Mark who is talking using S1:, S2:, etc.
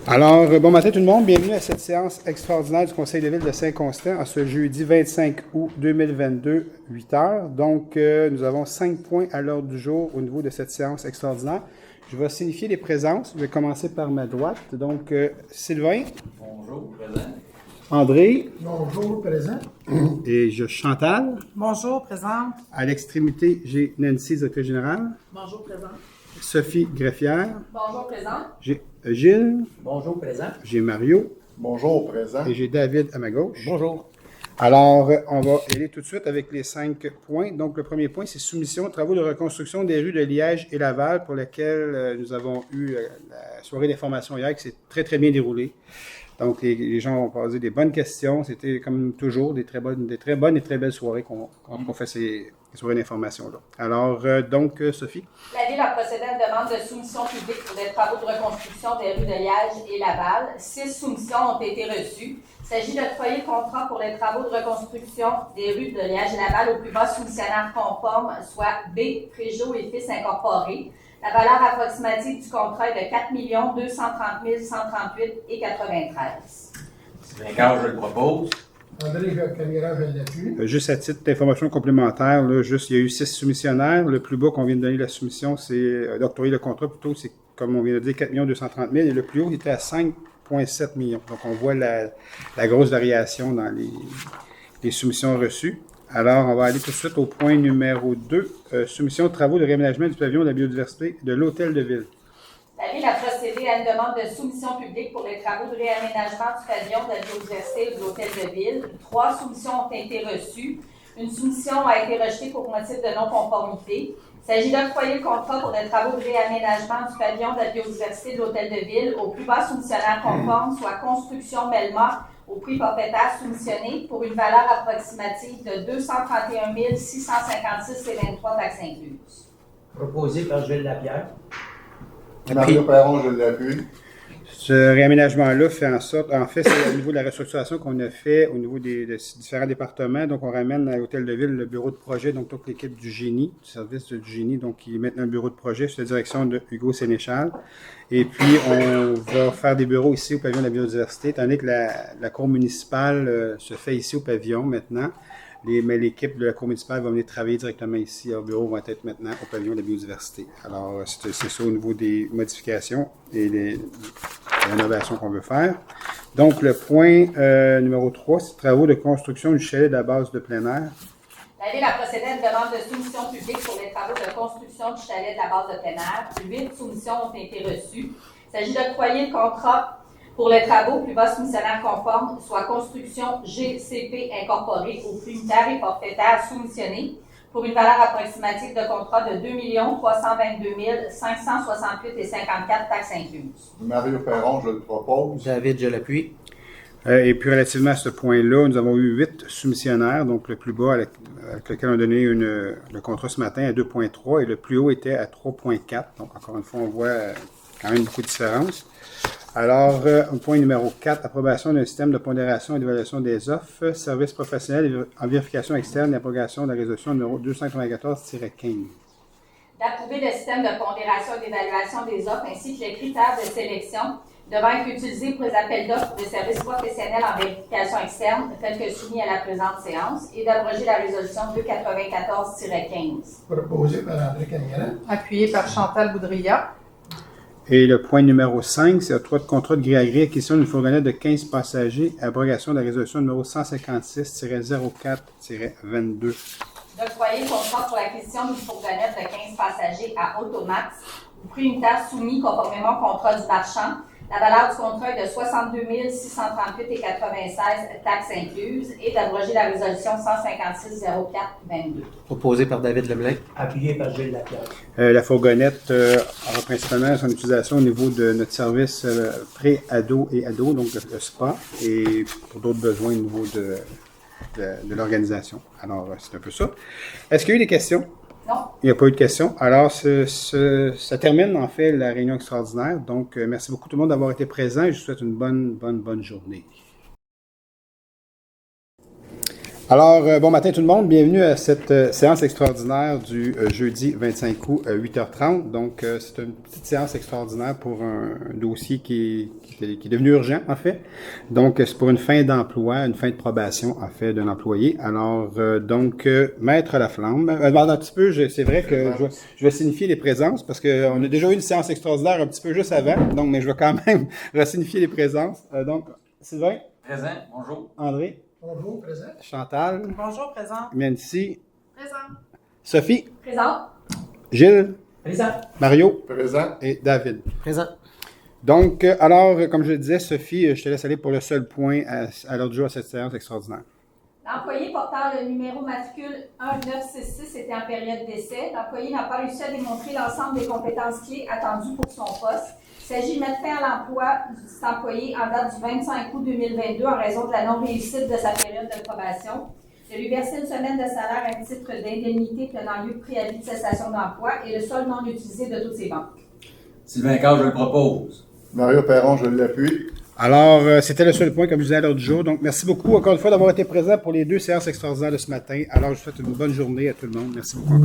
S1: Alors, bon matin tout le monde, bienvenue à cette séance extraordinaire du Conseil de ville de Saint-Constant en ce jeudi 25 août 2022, 8 heures. Donc, nous avons 5 points à l'ordre du jour au niveau de cette séance extraordinaire. Je vais signifier les présences. Je vais commencer par ma droite. Donc, Sylvain.
S2: Bonjour, présent.
S1: André.
S3: Bonjour, présent.
S1: Et Chantal.
S4: Bonjour, présente.
S1: À l'extrémité, j'ai Nancy, directrice générale.
S4: Bonjour, présente.
S1: Sophie Greffière.
S4: Bonjour, présente.
S1: J'ai Gilles.
S2: Bonjour, présent.
S1: J'ai Mario.
S3: Bonjour, présent.
S1: Et j'ai David à ma gauche.
S2: Bonjour.
S1: Alors, on va aller tout de suite avec les 5 points. Donc, le premier point, c'est soumission aux travaux de reconstruction des rues de Liège et Laval pour lesquels nous avons eu la soirée d'information hier qui s'est très, très bien déroulée. Donc, les gens ont posé des bonnes questions. C'était, comme toujours, des très bonnes et très belles soirées qu'on fait ces soirées d'information-là. Alors, Sophie.
S4: La Ville a procédé à une demande de soumission publique pour des travaux de reconstruction des rues de Liège et Laval. 6 soumissions ont été reçues. Il s'agit d'octroyer le contrat pour les travaux de reconstruction des rues de Liège et Laval au plus bas soumissionnaire conforme, soit B. Préjeau et Fils Incorporés. La valeur approximative du contrat est de 4 230 138,93.
S2: Sylvain Cage, je le propose.
S3: André Caméra, je l'appuie.
S1: Juste à titre d'information complémentaire, là, il y a eu 6 soumissionnaires. Le plus bas qu'on vient de donner la soumission, c'est d'octroyer le contrat plutôt, c'est comme on vient de dire, 4 230 000 et le plus haut il était à 5,7 millions. Donc on voit la grosse variation dans les soumissions reçues. Alors, on va aller tout de suite au point numéro 2, soumission de travaux de réaménagement du pavillon de la biodiversité de l'Hôtel de Ville.
S4: La Ville a procédé à une demande de soumission publique pour les travaux de réaménagement du pavillon de la biodiversité de l'Hôtel de Ville. 3 soumissions ont été reçues. Une soumission a été rejetée pour motif de non-conformité. Il s'agit d'octroyer le contrat pour des travaux de réaménagement du pavillon de la biodiversité de l'Hôtel de Ville au plus bas soumissionnaire conforme, soit Construction Belmont, au prix forfaitaire soumissionné pour une valeur approximative de 231 656,23 taxes incluses.
S2: Proposé par Gilles Lapierre.
S3: Mario Perron, je l'appuie.
S1: Ce réaménagement-là fait en sorte, en fait, c'est au niveau de la restructuration qu'on a fait au niveau des différents départements. Donc, on ramène à l'Hôtel de Ville le bureau de projet, donc toute l'équipe du génie, du service du génie, donc qui est maintenant le bureau de projet sous la direction de Hugo Sénéchal. Et puis, on va faire des bureaux ici au pavillon de la biodiversité, tandis que la cour municipale se fait ici au pavillon maintenant. Mais l'équipe de la cour municipale va venir travailler directement ici. Leurs bureaux vont être maintenant au pavillon de la biodiversité. Alors, c'est ça au niveau des modifications et des rénovations qu'on veut faire. Donc, le point numéro 3, c'est travaux de construction du chalet de la base de plein air.
S4: La Ville a procédé à une demande de soumission publique pour les travaux de construction du chalet de la base de plein air. 8 soumissions ont été reçues. Il s'agit d'octroyer le contrat pour les travaux plus bas soumissionnaire conforme, soit Construction GCP Incorporée au prix unitaire et forfaitaire soumissionné pour une valeur approximative de contrat de 2 322 568,54 taxes incluses.
S3: Mario Perron, je le propose.
S2: David, je l'appuie.
S1: Et puis, relativement à ce point-là, nous avons eu 8 soumissionnaires, donc le plus bas avec lequel on a donné le contrat ce matin à 2,3 et le plus haut était à 3,4. Donc, encore une fois, on voit quand même beaucoup de différences. Alors, point numéro 4, approbation d'un système de pondération et d'évaluation des offres, services professionnels en vérification externe et abrogation de la résolution numéro 294-15.
S4: D'approuver le système de pondération et d'évaluation des offres ainsi que les critères de sélection devant être utilisés pour les appels d'offres de services professionnels en vérification externe tels que soumis à la présente séance et d'abroger la résolution 294-15.
S3: Proposé par André Caméra.
S4: Appuyé par Chantal Boudria.
S1: Et le point numéro 5, c'est octroi de contrat de gré à gré, acquisition d'une fourgonnette de 15 passagers, abrogation de la résolution numéro 156-04-22.
S4: D'octroyer le contrat pour l'acquisition d'une fourgonnette de 15 passagers à Automax au prix unitaire soumis conformément au contrat du marchand. La valeur du contrat est de 62 638,96 taxes incluses et d'abroger la résolution 156-04-22.
S2: Proposé par David Leblanc. Appuyé par Gilles Lapierre.
S1: La fourgonnette aura principalement son utilisation au niveau de notre service pré-ado et ado, donc le SPA, et pour d'autres besoins au niveau de l'organisation. Alors, c'est un peu ça. Est-ce qu'il y a eu des questions?
S4: Non.
S1: Il n'y a pas eu de questions. Alors, ça termine en fait la réunion extraordinaire. Donc, merci beaucoup tout le monde d'avoir été présent et je vous souhaite une bonne journée. Alors, bon matin tout le monde, bienvenue à cette séance extraordinaire du jeudi 25 août à 8h30. Donc, c'est une petite séance extraordinaire pour un dossier qui est devenu urgent, en fait. Donc, c'est pour une fin d'emploi, une fin de probation, en fait, d'un employé. Alors, Maître Laflamme, un petit peu, c'est vrai que je vais signifier les présences, parce qu'on a déjà eu une séance extraordinaire un petit peu juste avant, donc, mais je vais quand même signifier les présences. Donc, Sylvain?
S2: Présent, bonjour.
S1: André?
S3: Bonjour, présent.
S1: Chantal?
S5: Bonjour, présent.
S1: Nancy?
S5: Présent.
S1: Sophie?
S4: Présent.
S1: Gilles?
S2: Présent.
S1: Mario?
S3: Présent.
S1: Et David.
S2: Présent.
S1: Donc, alors, comme je le disais, Sophie, je te laisse aller pour le seul point à l'ordre du jour à cette séance extraordinaire.
S4: L'employé portant le numéro matricule 1966 était en période d'essai. L'employé n'a pas réussi à démontrer l'ensemble des compétences clés attendues pour son poste. Il s'agit de mettre fin à l'emploi de cet employé en date du 25 août 2022 en raison de la non-réussite de sa période de probation. De lui verser une semaine de salaire à titre d'indemnité tenant lieu de préavis de cessation d'emploi et le solde non utilisé de toutes ses banques.
S2: Sylvain Cage, je le propose.
S3: Mario Perron, je l'appuie.
S1: Alors, c'était le seul point, comme je disais à l'ordre du jour. Donc, merci beaucoup encore une fois d'avoir été présent pour les deux séances extraordinaires de ce matin. Alors, je vous souhaite une bonne journée à tout le monde. Merci beaucoup.